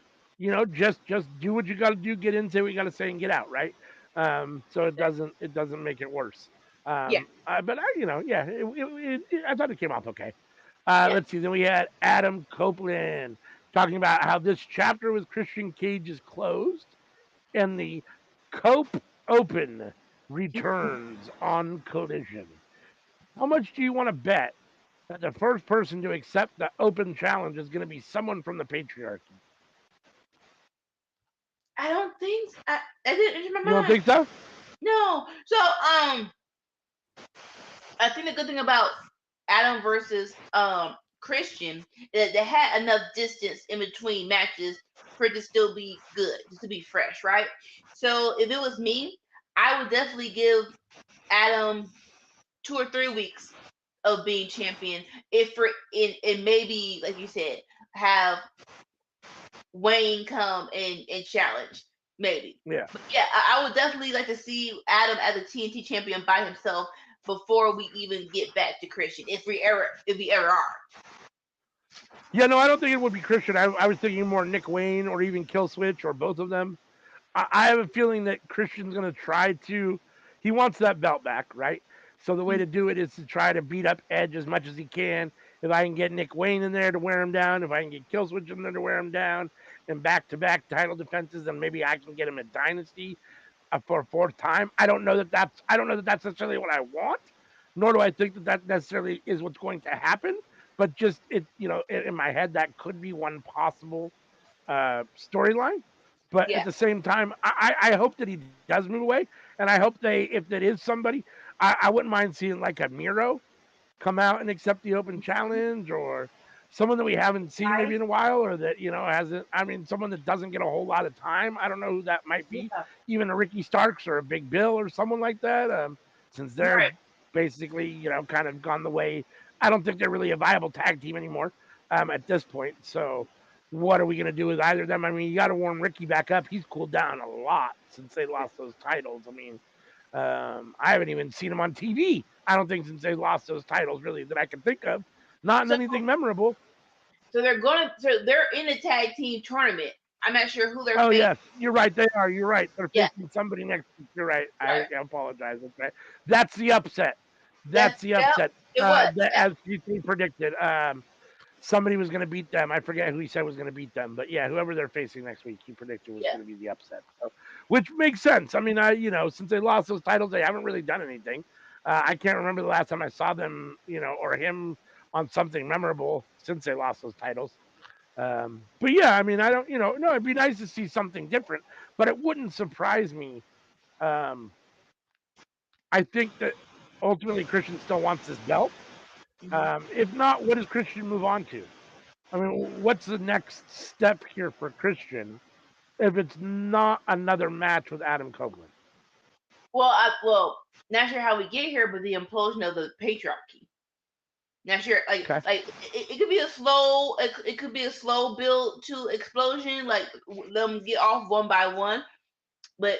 Just do what you got to do, get in, say what you got to say, and get out. Right. So it doesn't make it worse. Yeah. But yeah, I thought it came off okay. Yeah. Let's see. Then we had Adam Copeland talking about how this chapter with Christian Cage is closed, and the Cope Open returns on Collision. How much do you want to bet that the first person to accept the open challenge is going to be someone from the patriarchy? I don't think I didn't enter my You don't mind. think so? No. So I think the good thing about Adam versus Christian is that they had enough distance in between matches for it to still be good, just to be fresh, right? So if it was me, I would definitely give Adam 2 or 3 weeks of being champion. If for in maybe like you said, have Wayne come and challenge, maybe. Yeah. But yeah, I would definitely like to see Adam as a TNT champion by himself before we even get back to Christian, if we ever are. Yeah, no, I don't think it would be Christian. I was thinking more Nick Wayne or even Kill Switch or both of them. I have a feeling that Christian's going to try to. He wants that belt back, right? So the way to do it is to try to beat up Edge as much as he can. If I can get Nick Wayne in there to wear him down, if I can get Killswitch in there to wear him down, and back-to-back title defenses, then maybe I can get him a Dynasty for a fourth time. I don't know that that's necessarily what I want, nor do I think that necessarily is what's going to happen. But just in my head, that could be one possible storyline. But at Yeah, the same time, I hope that he does move away, and I hope if that is somebody, I wouldn't mind seeing like a Miro come out and accept the open challenge, or someone that we haven't seen maybe right. in a while, or that hasn't. I mean, someone that doesn't get a whole lot of time. I don't know who that might be. Yeah, Even a Ricky Starks or a Big Bill or someone like that. Since they're right. basically kind of gone the way. I don't think they're really a viable tag team anymore at this point. So what are we going to do with either of them? I mean, you got to warm Ricky back up. He's cooled down a lot since they lost those titles. I mean, I haven't even seen them on TV. I don't think since they lost those titles, really, that I can think of. Not in So, anything memorable. so they're in the tag team tournament. I'm not sure who they're Oh facing. yes, you're right. They are. You're right. They're Yeah, facing somebody next week. You're right. I right. apologize. That's right. That's the upset. That's That's the yep. upset. It was. As you predicted, somebody was going to beat them. I forget who he said was going to beat them, but yeah, whoever they're facing next week, he predicted was Yeah. going to be the upset. So, which makes sense. I mean, since they lost those titles, they haven't really done anything. I can't remember the last time I saw them, or him on something memorable since they lost those titles. But yeah, I mean, I don't, no, it'd be nice to see something different, but it wouldn't surprise me. Um, I think that ultimately Christian still wants this belt. Hmm. If not, what does Christian move on to? I mean, what's the next step here for Christian if it's not another match with Adam Copeland? Well, not sure how we get here, but the implosion of the patriarchy. Not sure, Okay. it could be a slow, it could be a slow build to explosion, like them get off one by one. But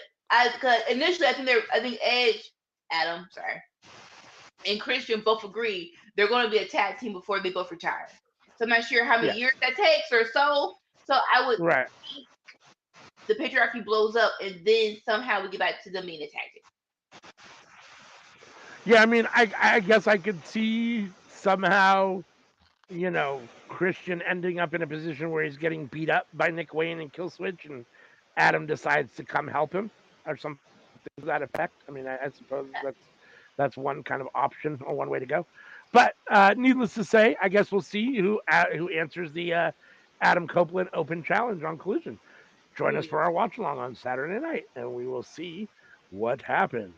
cause initially, I think Adam, sorry, and Christian both agree they're going to be a tag team before they both retire. So I'm not sure how many years Yes. that takes or so. So I would Right. think the patriarchy blows up, and then somehow we get back to them being a tag team. Yeah, I mean, I guess I could see somehow, Christian ending up in a position where he's getting beat up by Nick Wayne and Killswitch, and Adam decides to come help him or something to that effect. I mean, I suppose that's one kind of option or one way to go. But needless to say, I guess we'll see who answers the Adam Copeland Open Challenge on Collision. Join us Hmm. for our watch along on Saturday night, and we will see what happens.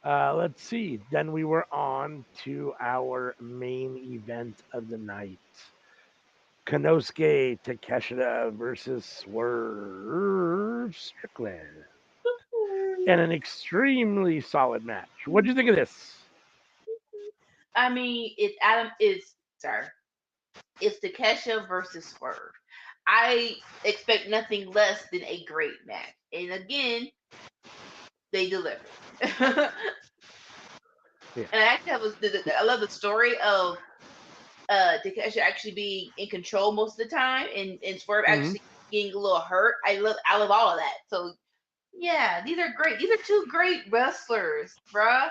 Let's see. Then we were on to our main event of the night. Konosuke Takeshita versus Swerve Strickland in an extremely solid match. What do you think of this? I mean, it's Adam is sorry, it's Takesha versus Swerve. I expect nothing less than a great match, and again, they delivered. And Yeah. I actually I love the story of Takesha actually being in control most of the time, and Swerve Hmm. actually getting a little hurt. I love all of that. So yeah, these are great. These are two great wrestlers, bruh.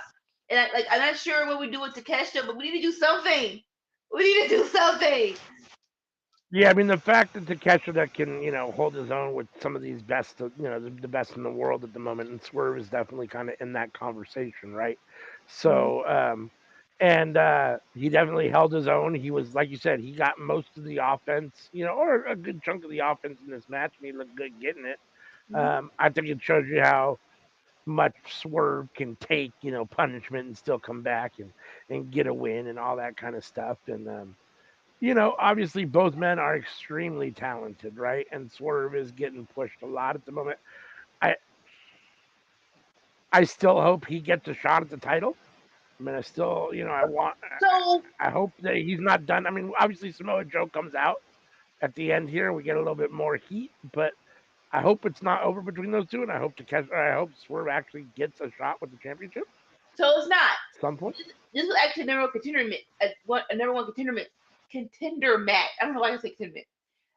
And I'm not sure what we do with Takesha, but we need to do something. We need to do something. Yeah, I mean the fact that Takeshita can, hold his own with some of these best, the best in the world at the moment, and Swerve is definitely kind of in that conversation, right? Mhm. So, and he definitely held his own. He was, like you said, he got most of the offense, or a good chunk of the offense in this match, and he looked good getting it. Mhm. I think it shows you how much Swerve can take, punishment and still come back and get a win and all that kind of stuff. And obviously both men are extremely talented, right? And Swerve is getting pushed a lot at the moment. I I still hope he gets a shot at the title. I mean, I still, So I hope that he's not done. I mean, obviously Samoa Joe comes out at the end here, we get a little bit more heat, but I hope it's not over between those two, and I hope Swerve actually gets a shot with the championship it's not. at some point. This was actually a number one contender a number one contender match. I don't know why I say contender match.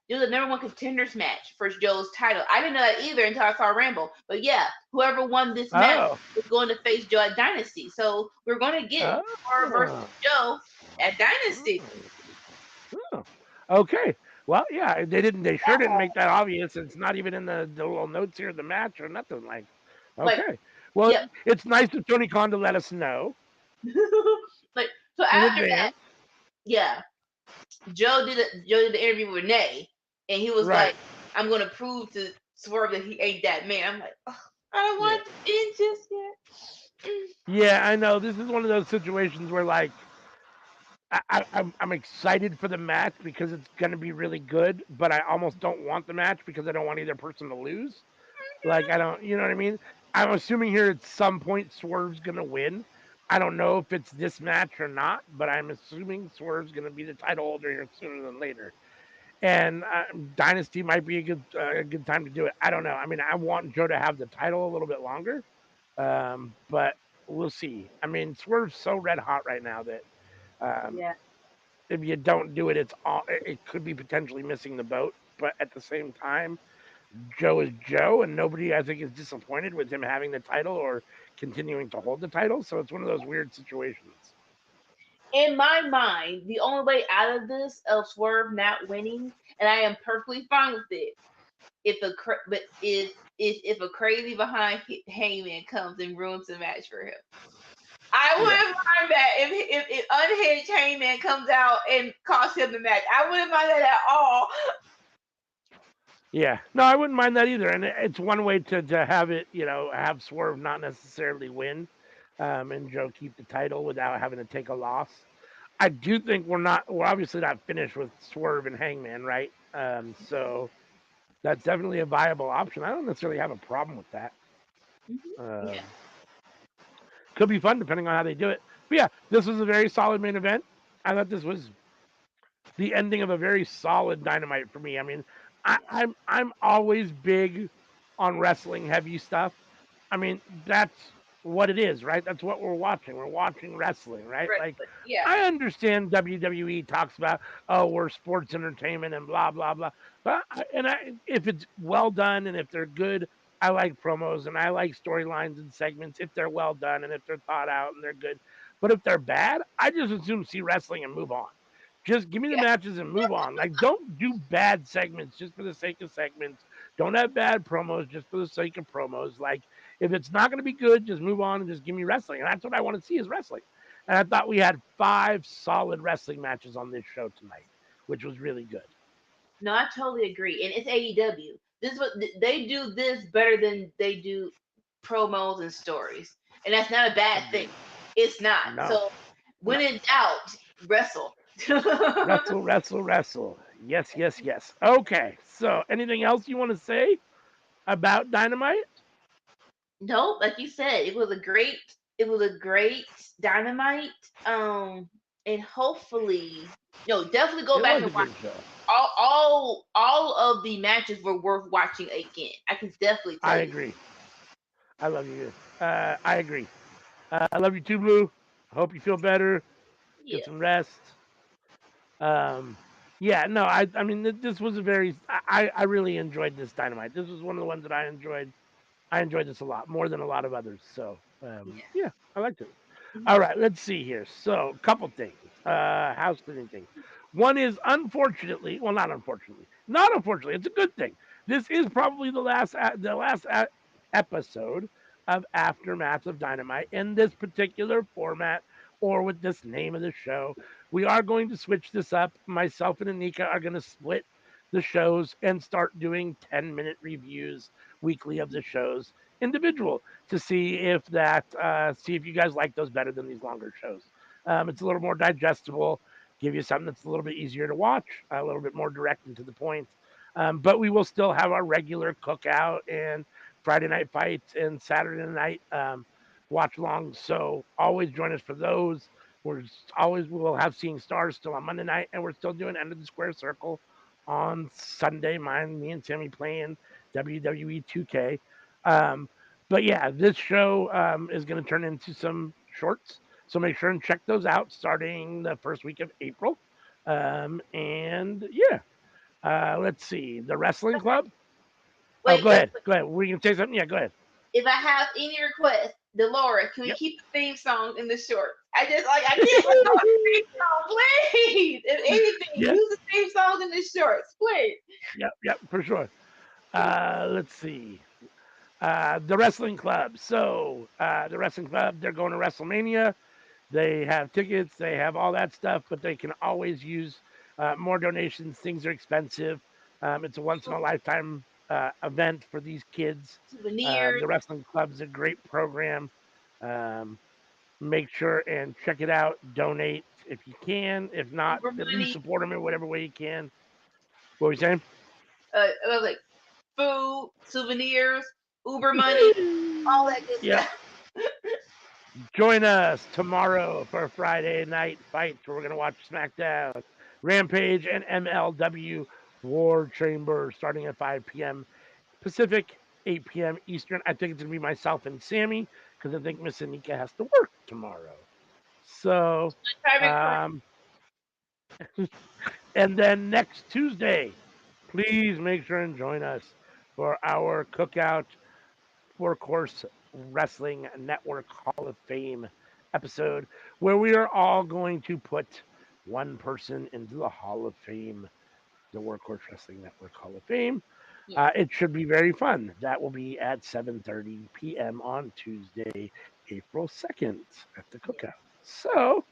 It was a number one contenders match for Joe's title. I didn't know that either until I saw Rambo. But yeah, whoever won this match Oh, was going to face Joe at Dynasty. So we're going to get Swerve versus oh, Joe at Dynasty. oh. Okay. Well, yeah, they sure didn't make that obvious. It's not even in the little notes here of the match or nothing like. Like, Okay. Well, yep. it's nice of Tony Khan to let us know Like, so in after that, advance. yeah, Joe did the interview with Nay, and he was like, Right. "I'm going to prove to Swerve that he ain't that man." I'm like, oh, I don't Yeah. want to end just yet. Mm. Yeah, I know. This is one of those situations where like I'm excited for the match because it's going to be really good, but I almost don't want the match because I don't want either person to lose. Like I don't, you know what I mean? I'm assuming here at some point Swerve's going to win. I don't know if it's this match or not, but I'm assuming Swerve's going to be the title holder here sooner than later. And Dynasty might be a good time to do it. I don't know. I mean, I want Joe to have the title a little bit longer, But we'll see. I mean, Swerve's so red hot right now that um, Yeah. if you don't do it, it could be potentially missing the boat. But at the same time, Joe is Joe, and nobody I think is disappointed with him having the title or continuing to hold the title. So it's one of those weird situations. In my mind, the only way out of this of Swerve not winning, and I am perfectly fine with it, but if a crazy behind Hangman comes and ruins the match for him. I Yeah, wouldn't mind that if unhinged Hangman comes out and costs him the match. I wouldn't mind that at all. yeah. No, I wouldn't mind that either. And it's one way to have it, have Swerve not necessarily win, and Joe keep the title without having to take a loss. I do think we're obviously not finished with Swerve and Hangman, right? So that's definitely a viable option. I don't necessarily have a problem with that. Yeah. Um, could be fun depending on how they do it. But yeah, this was a very solid main event. I thought this was the ending of a very solid Dynamite for me. I mean, I'm always big on wrestling heavy stuff. I mean, that's what it is, right? That's what we're watching. We're watching wrestling, right? Right. Like, But yeah. I understand WWE talks about, oh, we're sports entertainment and blah blah blah. But if it's well done and if they're good, I like promos and I like storylines and segments if they're well done and if they're thought out and they're good. But if they're bad, I just assume see wrestling and move on. Just give me the Yeah. matches and move on. Like, don't do bad segments just for the sake of segments. Don't have bad promos just for the sake of promos. Like, if it's not going to be good, just move on and just give me wrestling. And that's what I want to see is wrestling. And I thought we had 5 solid wrestling matches on this show tonight, which was really good. No, I totally agree. And it's AEW. This is what they do this better than they do promos and stories. And that's not a bad thing. Agreed. It's not. No, So no. when in doubt, wrestle. Wrestle, wrestle, wrestle. Yes, yes, yes. Okay. So, anything else you want to say about Dynamite? Nope, like you said, it was a great dynamite. And hopefully, definitely go It back was and a watch good show. all of the matches were worth watching again. I can definitely I tell you. agree. I love you. I agree. I love you too, Blue. I hope you feel better. Get Yeah. some rest. Um, yeah, no, I mean, this was a very, I really enjoyed this Dynamite. This was one of the ones that I enjoyed. I enjoyed this a lot more than a lot of others. So, Yeah. yeah, I liked it. Mhm. All right, let's see here. So, a couple things. House cleaning thing. One is unfortunately, well, not unfortunately. It's a good thing. This is probably the last episode of Aftermath of Dynamite in this particular format or with this name of the show. We are going to switch this up. Myself and Anika are going to split the shows and start doing 10-minute reviews weekly of the shows individual to see if you guys like those better than these longer shows. It's a little more digestible, give you something that's a little bit easier to watch, a little bit more direct and to the point. But we will still have our regular cookout and Friday night fights and Saturday night watch alongs. So always join us for those. We'll have Seeing Stars still on Monday night, and we're still doing End of the Square Circle on Sunday. Me and Sammy playing WWE 2K. Um, but yeah, this show is going to turn into some shorts. So make sure and check those out starting the first week of April. And yeah, let's see. The Wrestling Club. Oh, Wait, go ahead. Go ahead. Were you going to say something? Yeah, go ahead. if I have any requests, Delora, can we Yep. keep the theme song in the short? I can't let go of the theme song, please. If anything, Yeah. use the theme songs in the shorts, please. Yep. Yep. For sure. Let's see. The Wrestling Club. So, the Wrestling Club, they're going to WrestleMania. They have tickets, they have all that stuff, but they can always use more donations. Things are expensive. It's a once in a lifetime event for these kids. Souvenirs, The Wrestling Club is a great program. Um, make sure and check it out. Donate if you can. If not, Uber at least money, support them in whatever way you can. What were you saying? I was like food, souvenirs, Uber money, all that good Yep. stuff. Join us tomorrow for Friday night fights where we're going to watch SmackDown, Rampage, and MLW War Chamber starting at 5 p.m. Pacific, 8 p.m. Eastern. I think it's going to be myself and Sammy. because I think Miss Anika has to work tomorrow. So, Private career. um, and then next Tuesday, please make sure and join us for our cookout Four Course Wrestling Network Hall of Fame episode, where we are all going to put one person into the Hall of Fame, the Workhorse Wrestling Network Hall of Fame. Yeah. It should be very fun. That will be at 7:30 p.m. on Tuesday, April 2nd at the Yeah. cookout. So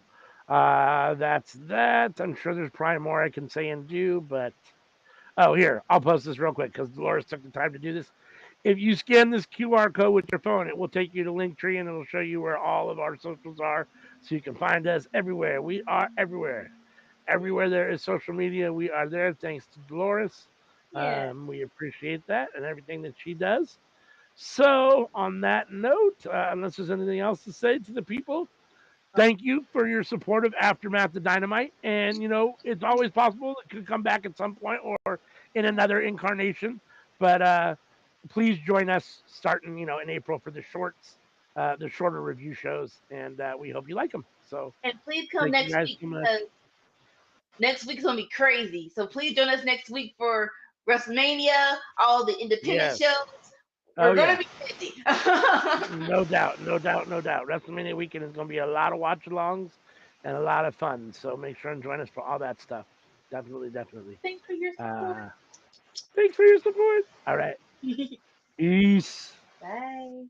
that's that. I'm sure there's probably more I can say and do, but oh, here, I'll post this real quick because Dolores took the time to do this. If you scan this QR code with your phone, it will take you to Linktree and it'll show you where all of our socials are so you can find us everywhere. We are everywhere. Everywhere there is social media, we are there thanks to Dolores. Yeah. We appreciate that and everything that she does. So, on that note, unless there's anything else to say to the people, thank you for your support of Aftermath the Dynamite. And, it's always possible it could come back at some point or in another incarnation. But please join us starting, in April for the shorts, the shorter review shows. And we hope you like them. So And please come thank you next guys week so much. because next week's gonna be crazy. So please join us next week for WrestleMania, all the independent Yes. shows. Oh, We're yeah. gonna be busy. No doubt. No doubt. No doubt. WrestleMania weekend is going to be a lot of watch alongs and a lot of fun. So make sure and join us for all that stuff. Definitely. Definitely. Thanks for your support. Uh, thanks for your support. All right. Peace. Bye.